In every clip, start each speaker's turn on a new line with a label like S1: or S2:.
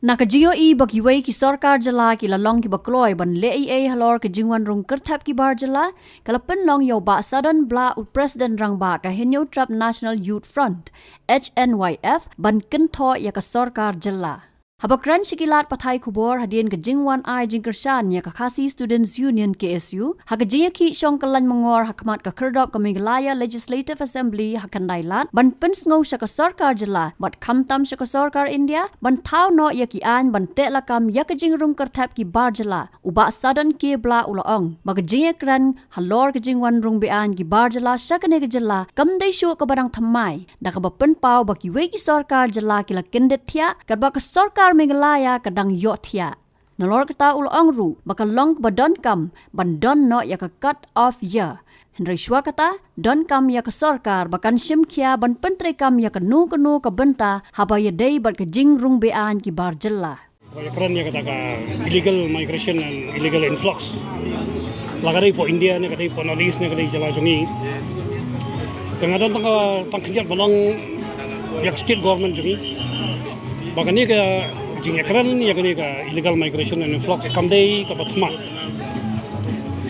S1: Nakajio bagiway ki sarkar jala ki lalong ki bakloy ban le halor ki jingwan rung kerthap ki bar jala kalapen long yo ba sadan bla u president rang ba ka henyo trap National Youth Front HNYF ban kentho ya ka sarkar jala. Habakran sikilat patay kubor hadien ke jingwan ay jingkershan ya kakasi Students Union KSU hakajiya ki syongkalan mengor hakmat ka kerdop ka Meghalaya Legislative Assembly hakandailat ban pensngau sya ka sarkar jela bat kamtam sya ka sarkar India ban thau no ya ki an ban telakam ya ka jingrum kerthap ki bar jela uba sadan ke bla ulaong magajiya kran halor ke jingwan rung bean ki bar jela sya ka ne jela kamdai syu ka barang thamai da ka bapen pau baki we ki sarkar jela ki la kendet thia ka ba ka sarkar Meghalaya kadang yotia. Nalor kata ulong ru bakal long badon kam bandon no ya ka cut off ya. Henry Shwa kata don kam ya ka sarkar bakan simkia ban pentre kam ya ka nu ka benta haba ya day bat ka jing rung bean ki bar jella.
S2: Ya keren ya kata ka illegal migration and illegal influx. Lagari po India ne kata po Northeast ne kata jala jungi. Kengadon tangkiat balong ya state government jungi. Bahkan ni ke jingnya keren ya kini ke illegal migration and influx kamdai ke Batman.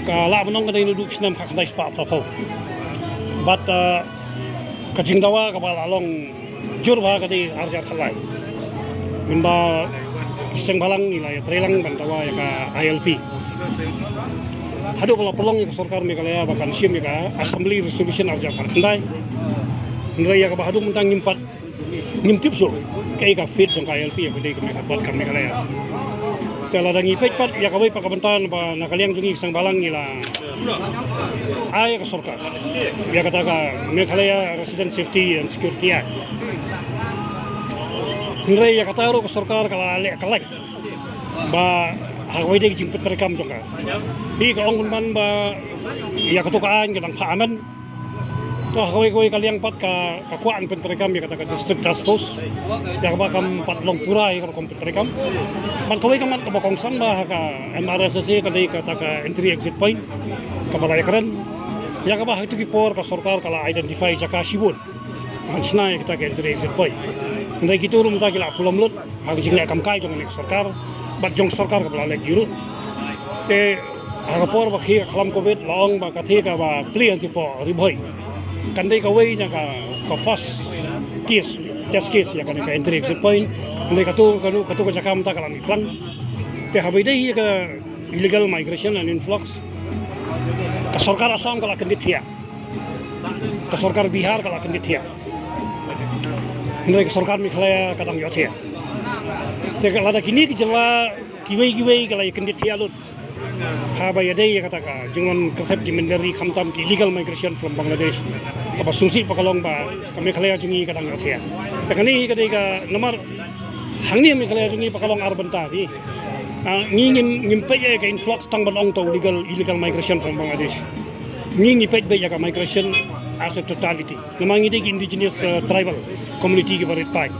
S2: Kalau menong kada induk senam kakandai spa apa. But ke jingdawa ke balalong jur bah kadi arjar kalai. Minba iseng balang nilai trelang bantawa ya ke ILP. Hadu bala pelong ya ke sarkar Meghalaya bahkan sim ya ke Assembly Resolution arjar kakandai. Nilai ya ke bahadu mentang nyimpat ngimtip so kay ka fit ng KLP ya kundi kami buat kami kalaya. Kalau ada ngipet pat ya kawai pakabantan ba nakaliang jungi isang balang nila ay ka sarkar. Ya kata ka Meghalaya Resident Safety and Security Act. Nilai ya kata ro ka sarkar kala ale kalay. Ba hawai de jimpet rekam jongka. Di ka ongun man ba ya katukaan kadang paaman. Tuh kawai kaliang pat ka kakuan penterekam ya kata district justice ya bakam pat long pura ya kalau penterekam man kawai kamat ka bakong samba ka MRSC kadai kata ka entry exit point ka balay keren ya ka bah itu kipor ka sarkar kala identify jaka sibun hansna ya kita ka entry exit point ndai gitu rum ta kila pulamlut hang jingle kam kai jong nek sarkar bat jong sarkar ka balay yuru te agapor bakhi khalam covid long ba kathi ka ba plea tipo riboy kandai kawai nya ka first case test case ya kan ka entry exit point ndai katu ka jakam ta kalam iklan te habai dai ka illegal migration and influx ka sarkar Assam kala kendit thia ka sarkar Bihar kala kendit thia ndai ka sarkar Meghalaya kadang yo thia te kala da kini ki jela kiwai kala kendit thia lut habai dai kata ka jingon konsep di mendari khamtam ki illegal migration from Bangladesh apa sungsi pakalong ba kami Meghalaya jungi kadang yothia takani kadai ka nomor hangni Meghalaya jungi pakalong arbanta di ngingin ngimpe ya ka influx tang balong to illegal migration from Bangladesh ngingi pet be ya ka migration as a totality namangi de indigenous tribal community ki barit pai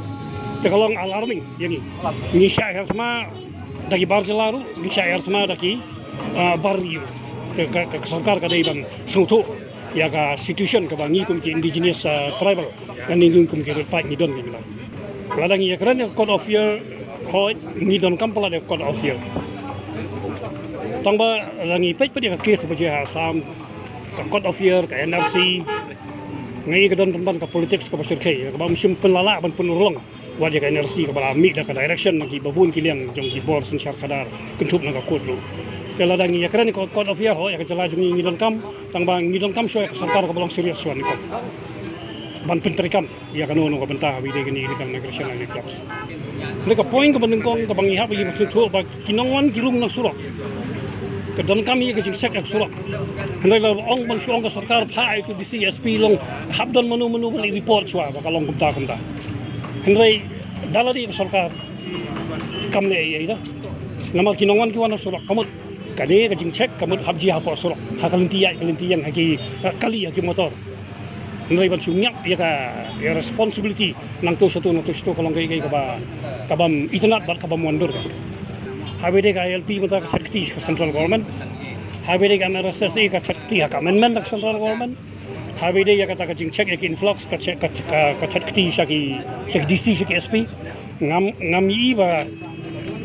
S2: takalong alarming yani ni syair sama dagi barjelaru ni syair sama dagi barrio ke sarkar kadai bang sutu ya ka situation ka bangi kum ki indigenous tribal dan ningum kum ki repat ni don ni bilang ladang ya keren code of year ho ni don kampala de code of year tangba langi pet pedi ka case baje Assam ka code of year ka NRC ngai ka don temban ka politics ka basur kai ka bam sim penlala ban penurlong wajah ka NRC ka bala mi da ka direction nagi babun kiliang jong ki bor sen syar kadar kentup na ka kodlo kalau ada ngi yakran ko code of year ho ya jala jungi ngidon kam tangbang ngidon kam so sarkar ko balong serius wan ko ban pentrikam ya kanu no ko benta bi de gini illegal migration and influx mereka point ko bandung kong ka bangi ha bi maksud ho ba kinongwan kirung na surok ke don kam ye ke jingsek ak surok hendai la ong ban suong ka sarkar pha itu di CSP long habdon menu bali report chwa ba kalong kumta hendai dalari ka sarkar kam ne ye ida nama kinongwan ki wan surok kamut kade ka jingcek kamut habji ha por surok hakalinti yang haki kali ya ki motor nrai ban sumyak ya ka responsibility nang to satu kalong kai ka ba kabam itnat bar kabam wandur ka habede ka LP mata ka chakti ka central government habede ka RSS ka chakti ka amendment ka central government habede ya kata ka jingcek ya ki influx ka chakti sa ki DC sa ki SP ngam i ba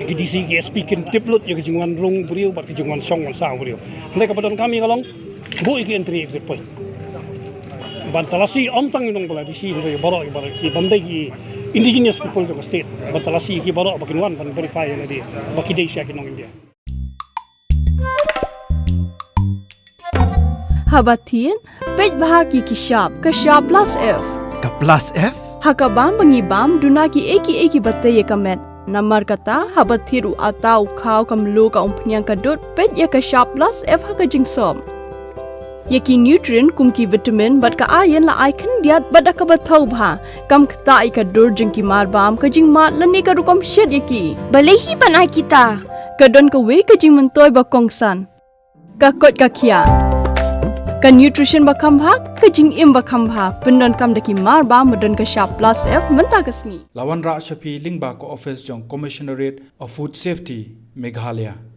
S2: Ki DC ki SP kin tiplut ya kejungan rung beliau bat kejungan song wan sang beliau. Mereka kepadon kami kalong bu iki entry exit point. Bantalasi ontang inong bala DC ni baro ki bandai ki indigenous people of the state. Bantalasi ki baro bakin wan ban verify na di baki day siya kinong India.
S3: Habatin, pej bahagi kishap, kashap plus F.
S4: Ka plus F?
S3: Hakabam bangibam dunaki eki batay kamet. Namar kata habathiru atau kau kamlu ka umpnyang kadut pej ya kashap plus F haka jingsom. Yaki nutrient kumki vitamin bat ka ayan la aikan diat bat ka bathau bha kam kta ka dur jingki marbam ka jing mat lani ka rukom shed yaki. Balehi banai kita. Kadon ka we ka jing mentoy ba kongsan. Ka kot ka kia. Ka nutrition ba khambha ka jing im ba khambha pendon kam daki mar ba modon ka sharp plus F menta kasni
S4: Lawan Ra Shafi Lingba ko office jong Commissionerate of Food Safety Meghalaya.